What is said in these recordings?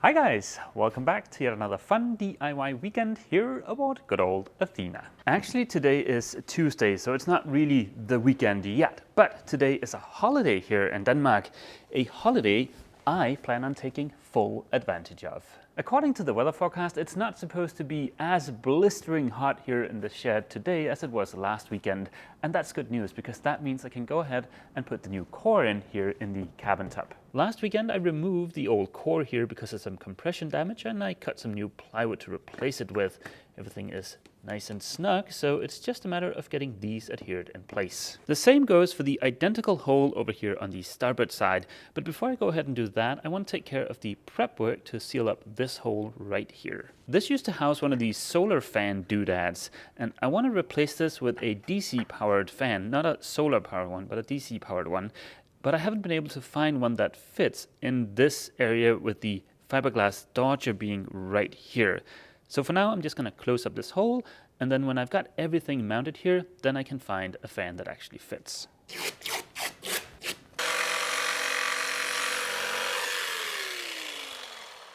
Hi guys, welcome back to yet another fun DIY weekend here aboard good old Athena. Actually today is Tuesday, so it's not really the weekend yet, but today is a holiday here in Denmark, a holiday I plan on taking full advantage of. According to the weather forecast, it's not supposed to be as blistering hot here in the shed today as it was last weekend, and that's good news because that means I can go ahead and put the new core in here in the cabin tub. Last weekend I removed the old core here because of some compression damage, and I cut some new plywood to replace it with. Everything is nice and snug, so it's just a matter of getting these adhered in place. The same goes for the identical hole over here on the starboard side, but before I go ahead and do that, I want to take care of the prep work to seal up this hole right here. This used to house one of these solar fan doodads, and I want to replace this with a DC powered fan, not a solar powered one, but a DC powered one. But I haven't been able to find one that fits in this area with the fiberglass dodger being right here. So for now, I'm just going to close up this hole, and then when I've got everything mounted here, then I can find a fan that actually fits.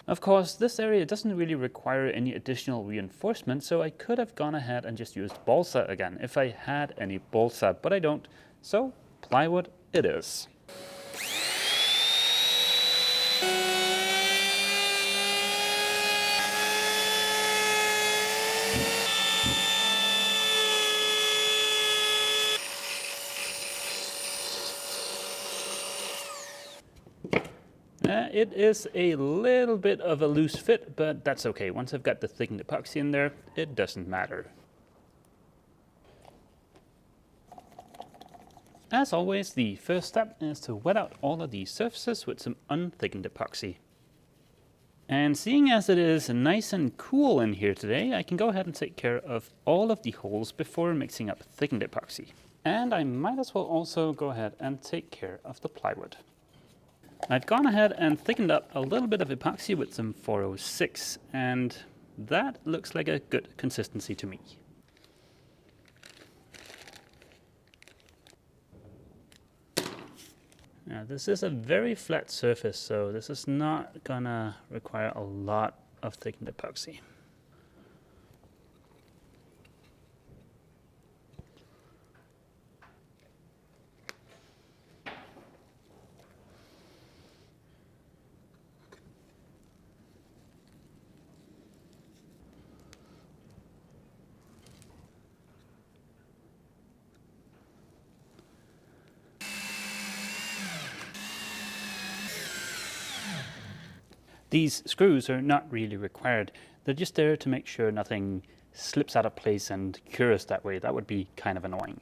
Of course, this area doesn't really require any additional reinforcement, so I could have gone ahead and just used balsa again if I had any balsa, but I don't, so plywood it is. It is a little bit of a loose fit, but that's okay. Once I've got the thickened epoxy in there, it doesn't matter. As always, the first step is to wet out all of these surfaces with some unthickened epoxy. And seeing as it is nice and cool in here today, I can go ahead and take care of all of the holes before mixing up thickened epoxy. And I might as well also go ahead and take care of the plywood. I've gone ahead and thickened up a little bit of epoxy with some 406, and that looks like a good consistency to me. Now this is a very flat surface, so this is not gonna require a lot of thickened epoxy. These screws are not really required. They're just there to make sure nothing slips out of place and cures that way. That would be kind of annoying.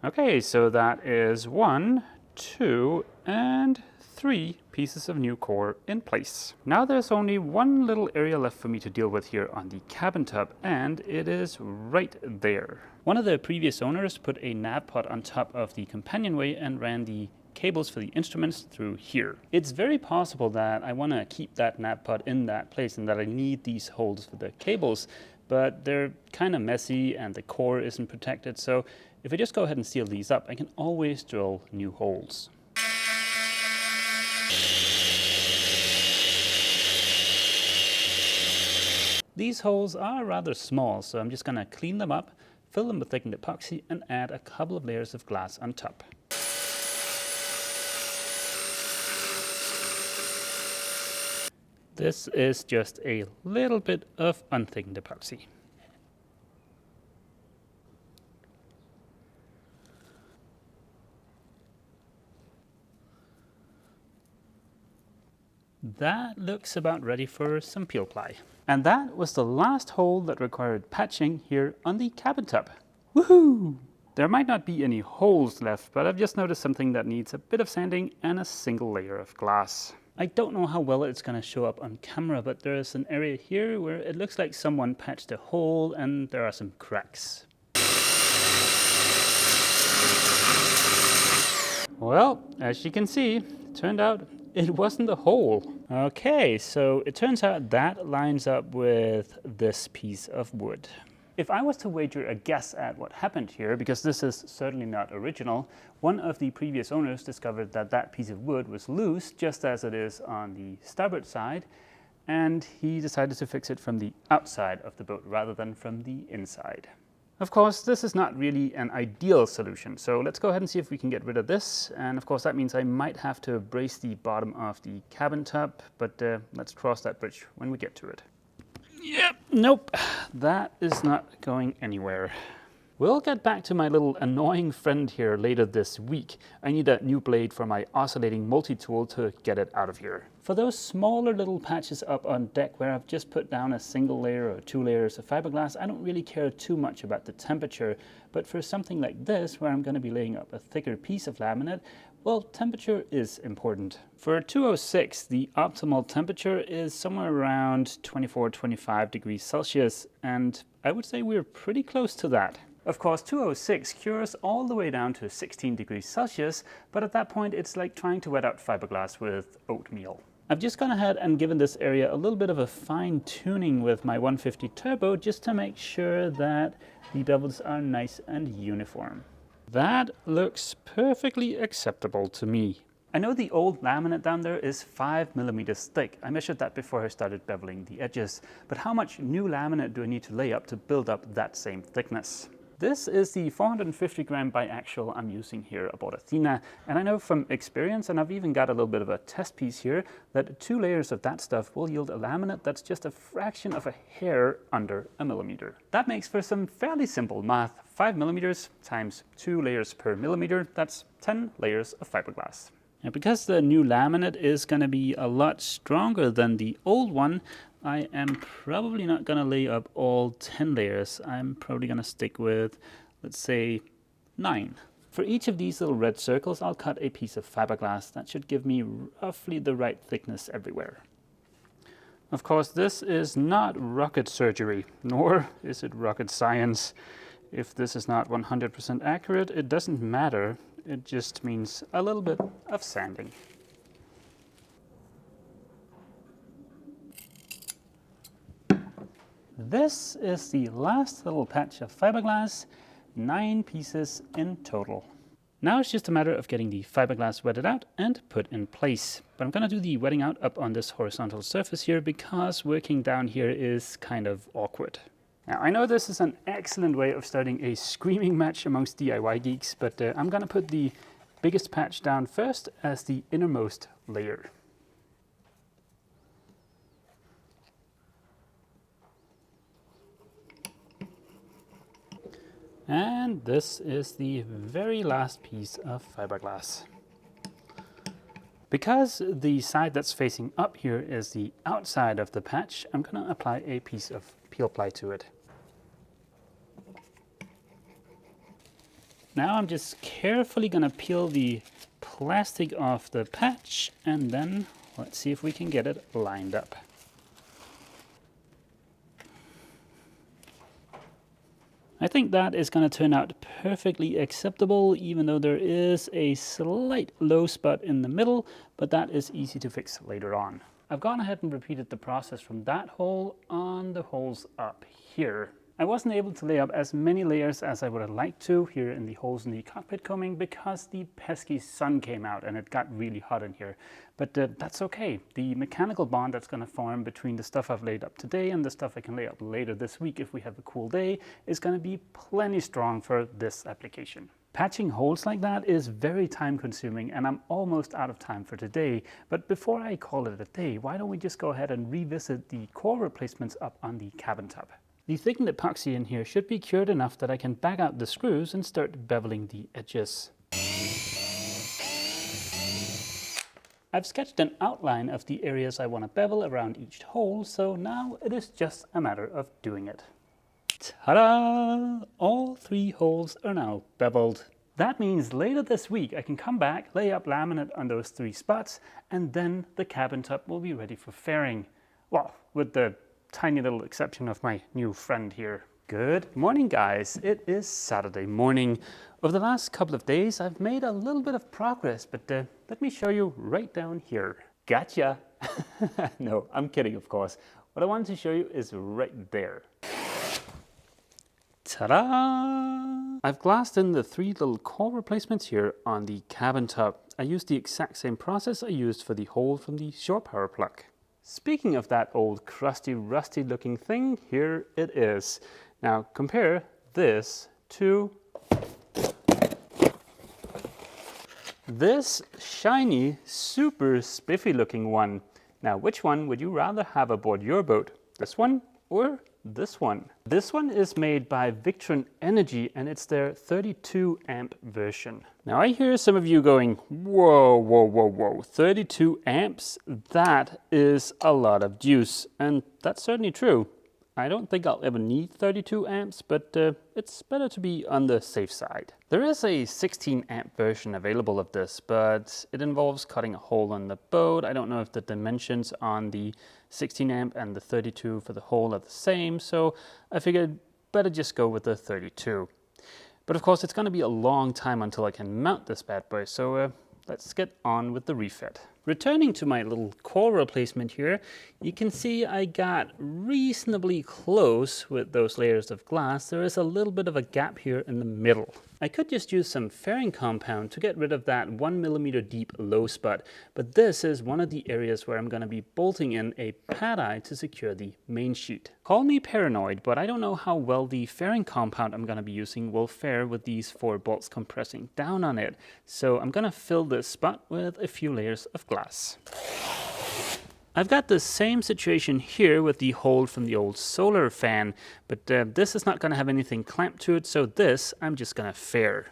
Okay, so that is 1, 2, and 3 pieces of new core in place. Now there's only one little area left for me to deal with here on the cabin tub, and it is right there. One of the previous owners put a nav pod on top of the companionway and ran the cables for the instruments through here. It's very possible that I want to keep that nav pod in that place and that I need these holes for the cables, but they're kind of messy and the core isn't protected, so if I just go ahead and seal these up, I can always drill new holes. These holes are rather small, so I'm just going to clean them up, fill them with thickened epoxy, and add a couple of layers of glass on top. This is just a little bit of unthickened epoxy. That looks about ready for some peel ply. And that was the last hole that required patching here on the cabin tub. Woohoo! There might not be any holes left, but I've just noticed something that needs a bit of sanding and a single layer of glass. I don't know how well it's going to show up on camera, but there's an area here where it looks like someone patched a hole and there are some cracks. Well, as you can see, it turned out it wasn't a hole. Okay, so it turns out that lines up with this piece of wood. If I was to wager a guess at what happened here, because this is certainly not original, one of the previous owners discovered that that piece of wood was loose, just as it is on the starboard side, and he decided to fix it from the outside of the boat rather than from the inside. Of course, this is not really an ideal solution, so let's go ahead and see if we can get rid of this. And of course, that means I might have to brace the bottom of the cabin top, but let's cross that bridge when we get to it. Yep, nope, that is not going anywhere. We'll get back to my little annoying friend here later this week. I need a new blade for my oscillating multi-tool to get it out of here. For those smaller little patches up on deck where I've just put down a single layer or 2 layers of fiberglass, I don't really care too much about the temperature. But for something like this, where I'm going to be laying up a thicker piece of laminate, well, temperature is important. For 206, the optimal temperature is somewhere around 24-25 degrees Celsius, and I would say we're pretty close to that. Of course, 206 cures all the way down to 16 degrees Celsius, but at that point it's like trying to wet out fiberglass with oatmeal. I've just gone ahead and given this area a little bit of a fine tuning with my 150 turbo just to make sure that the bevels are nice and uniform. That looks perfectly acceptable to me. I know the old laminate down there is 5 millimeters thick. I measured that before I started beveling the edges, but how much new laminate do I need to lay up to build up that same thickness? This is the 450 gram biaxial I'm using here aboard Athena, and I know from experience, and I've even got a little bit of a test piece here, that 2 layers of that stuff will yield a laminate that's just a fraction of a hair under a millimeter. That makes for some fairly simple math. 5 millimeters times 2 layers per millimeter, that's 10 layers of fiberglass. And because the new laminate is going to be a lot stronger than the old one, I am probably not going to lay up all 10 layers. I'm probably going to stick with, let's say, 9. For each of these little red circles, I'll cut a piece of fiberglass. That should give me roughly the right thickness everywhere. Of course, this is not rocket surgery, nor is it rocket science. If this is not 100% accurate, it doesn't matter. It just means a little bit of sanding. This is the last little patch of fiberglass, 9 pieces in total. Now it's just a matter of getting the fiberglass wetted out and put in place. But I'm going to do the wetting out up on this horizontal surface here because working down here is kind of awkward. Now, I know this is an excellent way of starting a screaming match amongst DIY geeks, but I'm going to put the biggest patch down first as the innermost layer. And this is the very last piece of fiberglass. Because the side that's facing up here is the outside of the patch, I'm going to apply a piece of peel ply to it. Now I'm just carefully going to peel the plastic off the patch, and then let's see if we can get it lined up. I think that is going to turn out perfectly acceptable, even though there is a slight low spot in the middle, but that is easy to fix later on. I've gone ahead and repeated the process from that hole on the holes up here. I wasn't able to lay up as many layers as I would have liked to here in the holes in the cockpit coaming because the pesky sun came out and it got really hot in here. But that's okay. The mechanical bond that's going to form between the stuff I've laid up today and the stuff I can lay up later this week if we have a cool day is going to be plenty strong for this application. Patching holes like that is very time consuming and I'm almost out of time for today. But before I call it a day, why don't we just go ahead and revisit the core replacements up on the cabin top. The thickened epoxy in here should be cured enough that I can back out the screws and start beveling the edges. I've sketched an outline of the areas I want to bevel around each hole, so now it is just a matter of doing it. Ta-da! All 3 holes are now beveled. That means later this week I can come back, lay up laminate on those 3 spots, and then the cabin top will be ready for fairing. Well, with the tiny little exception of my new friend here. Good morning, guys. It is Saturday morning. Over the last couple of days, I've made a little bit of progress, but let me show you right down here. Gotcha! No, I'm kidding, of course. What I wanted to show you is right there. Ta-da! I've glassed in the 3 little core replacements here on the cabin top. I used the exact same process I used for the hole from the shore power plug. Speaking of that old crusty, rusty looking thing, here it is. Now compare this to this shiny, super spiffy looking one. Now which one would you rather have aboard your boat? This one or this one? This one is made by Victron Energy and it's their 32 amp version. Now I hear some of you going, whoa, whoa, whoa, whoa, 32 amps? That is a lot of juice. And that's certainly true. I don't think I'll ever need 32 amps, but it's better to be on the safe side. There is a 16 amp version available of this, but it involves cutting a hole on the boat. I don't know if the dimensions on the 16 amp and the 32 for the hole are the same, so I figured better just go with the 32. But of course, it's going to be a long time until I can mount this bad boy, so let's get on with the refit. Returning to my little core replacement here, you can see I got reasonably close with those layers of glass. There is a little bit of a gap here in the middle. I could just use some fairing compound to get rid of that 1mm deep low spot, but this is one of the areas where I'm going to be bolting in a pad eye to secure the main sheet. Call me paranoid, but I don't know how well the fairing compound I'm going to be using will fare with these 4 bolts compressing down on it. So I'm going to fill this spot with a few layers of glass. I've got the same situation here with the hole from the old solar fan, but this is not going to have anything clamped to it, so this I'm just going to fair.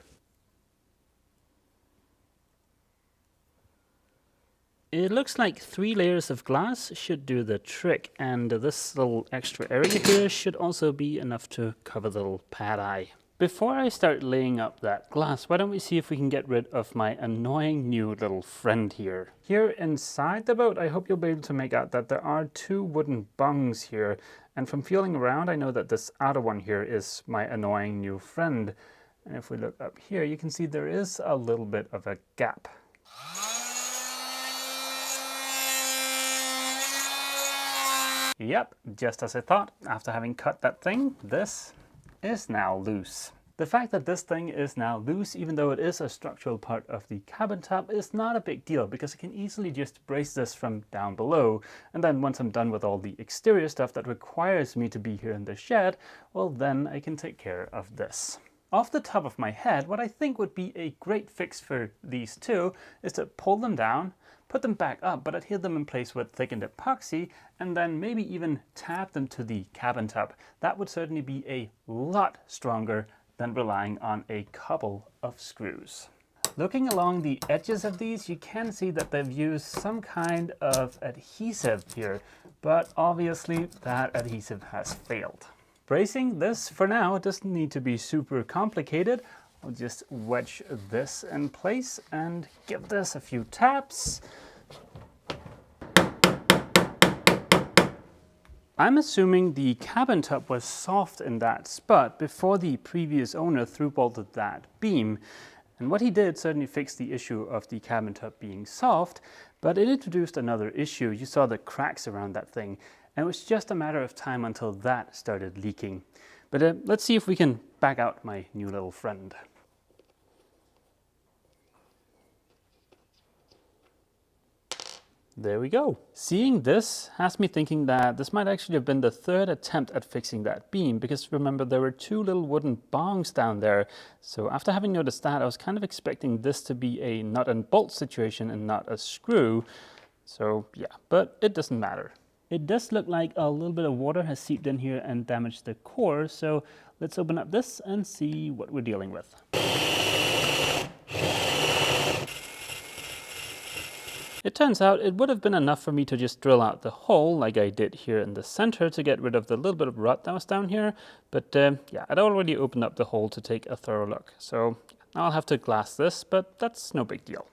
It looks like 3 layers of glass should do the trick, and this little extra area here should also be enough to cover the little pad eye. Before I start laying up that glass, why don't we see if we can get rid of my annoying new little friend here. Here inside the boat, I hope you'll be able to make out that there are 2 wooden bungs here. And from feeling around, I know that this outer one here is my annoying new friend. And if we look up here, you can see there is a little bit of a gap. Yep, just as I thought, after having cut that thing, this is now loose. The fact that this thing is now loose, even though it is a structural part of the cabin top, is not a big deal because I can easily just brace this from down below, and then once I'm done with all the exterior stuff that requires me to be here in the shed, well then I can take care of this. Off the top of my head, what I think would be a great fix for these 2 is to pull them down, put them back up, but adhere them in place with thickened epoxy, and then maybe even tap them to the cabin top. That would certainly be a lot stronger than relying on a couple of screws. Looking along the edges of these, you can see that they've used some kind of adhesive here, but obviously that adhesive has failed. Bracing this for now doesn't need to be super complicated. I'll just wedge this in place and give this a few taps. I'm assuming the cabin top was soft in that spot before the previous owner through-bolted that beam. And what he did certainly fixed the issue of the cabin top being soft, but it introduced another issue. You saw the cracks around that thing, and it was just a matter of time until that started leaking. But let's see if we can back out my new little friend. There we go. Seeing this has me thinking that this might actually have been the 3rd attempt at fixing that beam, because remember there were 2 little wooden bungs down there. So after having noticed that, I was kind of expecting this to be a nut and bolt situation and not a screw. So yeah, but it doesn't matter. It does look like a little bit of water has seeped in here and damaged the core, so let's open up this and see what we're dealing with. It turns out it would have been enough for me to just drill out the hole like I did here in the center to get rid of the little bit of rot that was down here, but yeah, I'd already opened up the hole to take a thorough look, so now I'll have to glass this, but that's no big deal.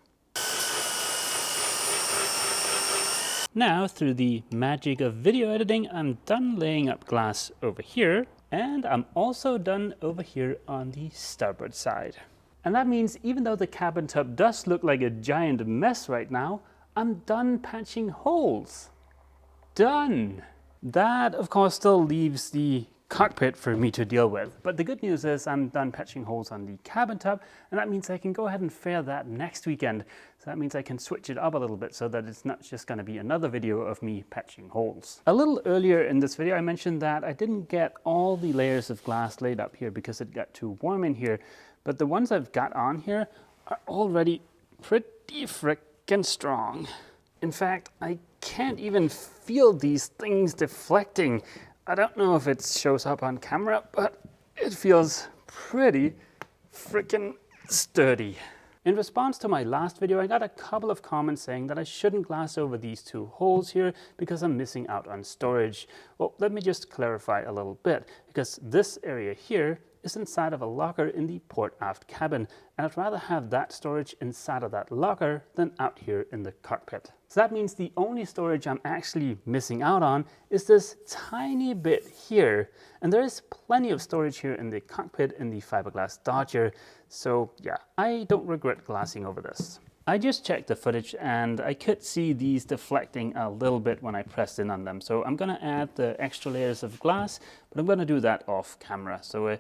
Now, through the magic of video editing, I'm done laying up glass over here, and I'm also done over here on the starboard side. And that means even though the cabin top does look like a giant mess right now, I'm done patching holes. Done! That, of course, still leaves the cockpit for me to deal with. But the good news is I'm done patching holes on the cabin top, and that means I can go ahead and fair that next weekend. So that means I can switch it up a little bit so that it's not just going to be another video of me patching holes. A little earlier in this video I mentioned that I didn't get all the layers of glass laid up here because it got too warm in here, but the ones I've got on here are already pretty frickin' strong. In fact, I can't even feel these things deflecting. I don't know if it shows up on camera, but it feels pretty freaking sturdy. In response to my last video, I got a couple of comments saying that I shouldn't glass over these two holes here because I'm missing out on storage. Well, let me just clarify a little bit, because this area here is inside of a locker in the port aft cabin, and I'd rather have that storage inside of that locker than out here in the cockpit. So that means the only storage I'm actually missing out on is this tiny bit here, and there is plenty of storage here in the cockpit in the fiberglass Dodger. So yeah, I don't regret glassing over this. I just checked the footage and I could see these deflecting a little bit when I pressed in on them. So I'm gonna add the extra layers of glass, but I'm gonna do that off camera. So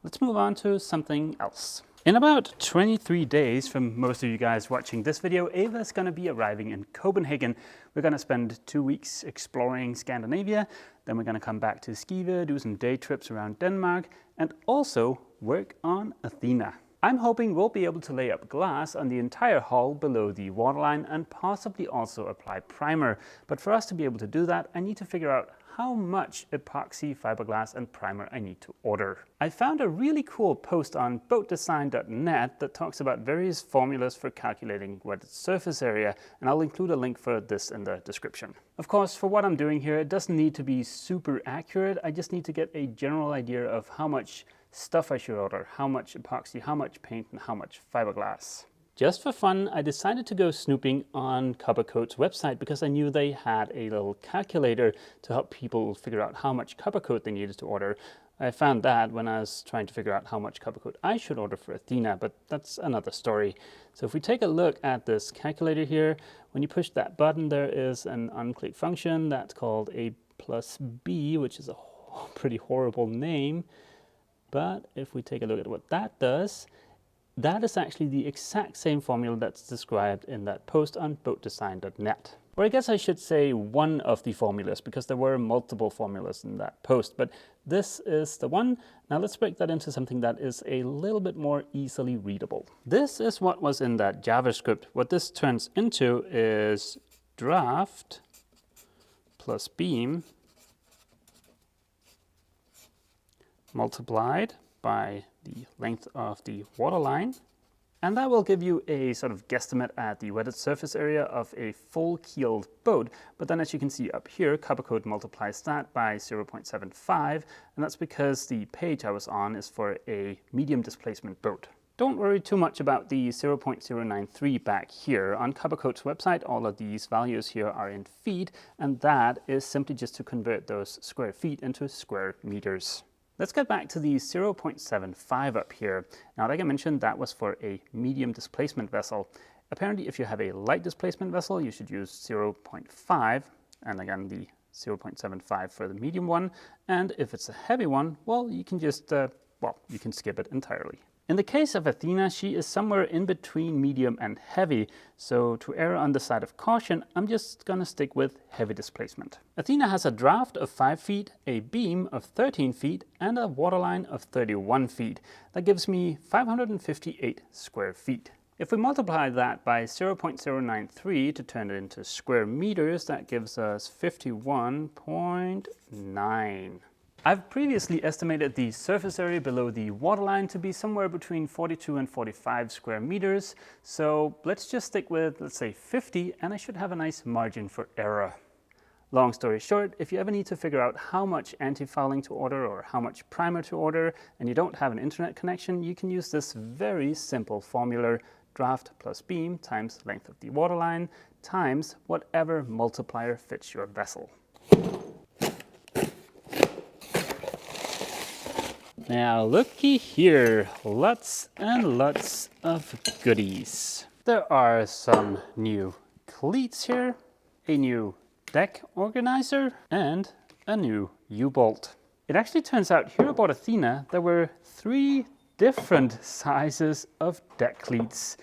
let's move on to something else. In about 23 days from most of you guys watching this video, Ava is going to be arriving in Copenhagen. We're going to spend 2 weeks exploring Scandinavia, then we're going to come back to Skive, do some day trips around Denmark, and also work on Athena. I'm hoping we'll be able to lay up glass on the entire hull below the waterline and possibly also apply primer. But for us to be able to do that, I need to figure out how much epoxy, fiberglass and primer I need to order. I found a really cool post on boatdesign.net that talks about various formulas for calculating wetted surface area, and I'll include a link for this in the description. Of course, for what I'm doing here, it doesn't need to be super accurate. I just need to get a general idea of how much stuff I should order, how much epoxy, how much paint, and how much fiberglass. Just for fun, I decided to go snooping on Coppercoat's website because I knew they had a little calculator to help people figure out how much Coppercoat they needed to order. I found that when I was trying to figure out how much Coppercoat I should order for Athena, but that's another story. So if we take a look at this calculator here, when you push that button, there is an unclick function that's called A plus B, which is a pretty horrible name. But if we take a look at what that does, that is actually the exact same formula that's described in that post on boatdesign.net. Or I guess I should say one of the formulas, because there were multiple formulas in that post, but this is the one. Now let's break that into something that is a little bit more easily readable. This is what was in that JavaScript. What this turns into is draft plus beam multiplied by the length of the waterline, and that will give you a sort of guesstimate at the wetted surface area of a full keeled boat. But then, as you can see up here, Coppercoat multiplies that by 0.75, and that's because the page I was on is for a medium displacement boat. Don't worry too much about the 0.093 back here. On Coppercoat's website, all of these values here are in feet, and that is simply just to convert those square feet into square meters. Let's get back to the 0.75 up here. Now, like I mentioned, that was for a medium displacement vessel. Apparently, if you have a light displacement vessel, you should use 0.5, and again, the 0.75 for the medium one. And if it's a heavy one, well, you can just, you can skip it entirely. In the case of Athena, she is somewhere in between medium and heavy, so to err on the side of caution, I'm just gonna stick with heavy displacement. Athena has a draft of 5 feet, a beam of 13 feet, and a waterline of 31 feet. That gives me 558 square feet. If we multiply that by 0.093 to turn it into square meters, that gives us 51.9. I've previously estimated the surface area below the waterline to be somewhere between 42 and 45 square meters. So let's just stick with, let's say 50, and I should have a nice margin for error. Long story short, if you ever need to figure out how much anti-fouling to order or how much primer to order, and you don't have an internet connection, you can use this very simple formula: draft plus beam times length of the waterline times whatever multiplier fits your vessel. Now looky here, lots and lots of goodies. There are some new cleats here, a new deck organizer, and a new U-bolt. It actually turns out here aboard Athena there were 3 different sizes of deck cleats.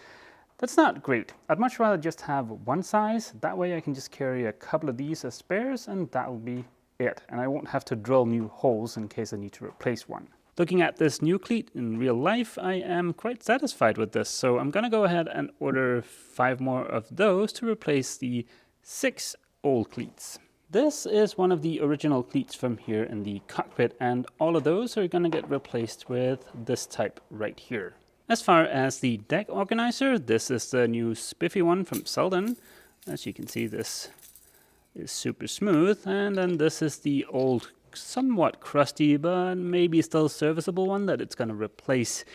That's not great. I'd much rather just have one size. That way I can just carry a couple of these as spares and that'll be it. And I won't have to drill new holes in case I need to replace one. Looking at this new cleat in real life, I am quite satisfied with this. So I'm gonna go ahead and order 5 more of those to replace the 6 old cleats. This is one of the original cleats from here in the cockpit, and all of those are gonna get replaced with this type right here. As far as the deck organizer, this is the new spiffy one from Selden. As you can see, this is super smooth, and then this is the old, somewhat crusty, but maybe still serviceable one that it's going to replace.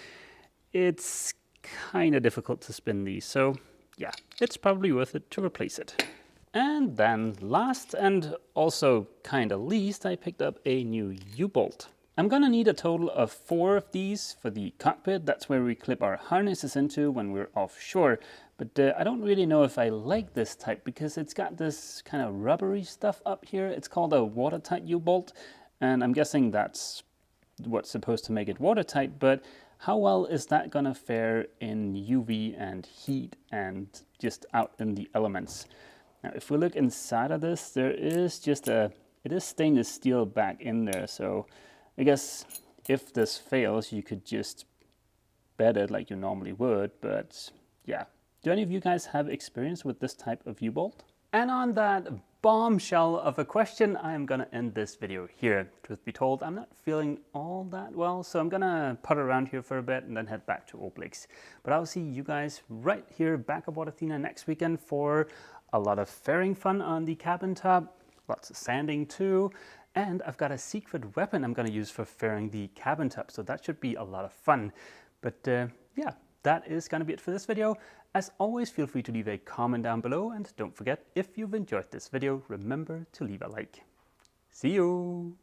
It's kind of difficult to spin these, so yeah, it's probably worth it to replace it. And then last and also kind of least, I picked up a new U-bolt. I'm gonna need a total of 4 of these for the cockpit. That's where we clip our harnesses into when we're offshore. But I don't really know if I like this type because it's got this kind of rubbery stuff up here. It's called a watertight U-bolt, and I'm guessing that's what's supposed to make it watertight, but how well is that gonna fare in UV and heat and just out in the elements? Now, if we look inside of this, there is just it is stainless steel back in there, so I guess if this fails, you could just bed it like you normally would, but yeah. Do any of you guys have experience with this type of U-bolt? And on that bombshell of a question, I'm gonna end this video here. Truth be told, I'm not feeling all that well, so I'm gonna putt around here for a bit and then head back to Old Lakes. But I'll see you guys right here back aboard Athena next weekend for a lot of fairing fun on the cabin top, lots of sanding too, and I've got a secret weapon I'm going to use for fairing the cabin top, so that should be a lot of fun. But yeah, that is going to be it for this video. As always, feel free to leave a comment down below, and don't forget, if you've enjoyed this video, remember to leave a like. See you!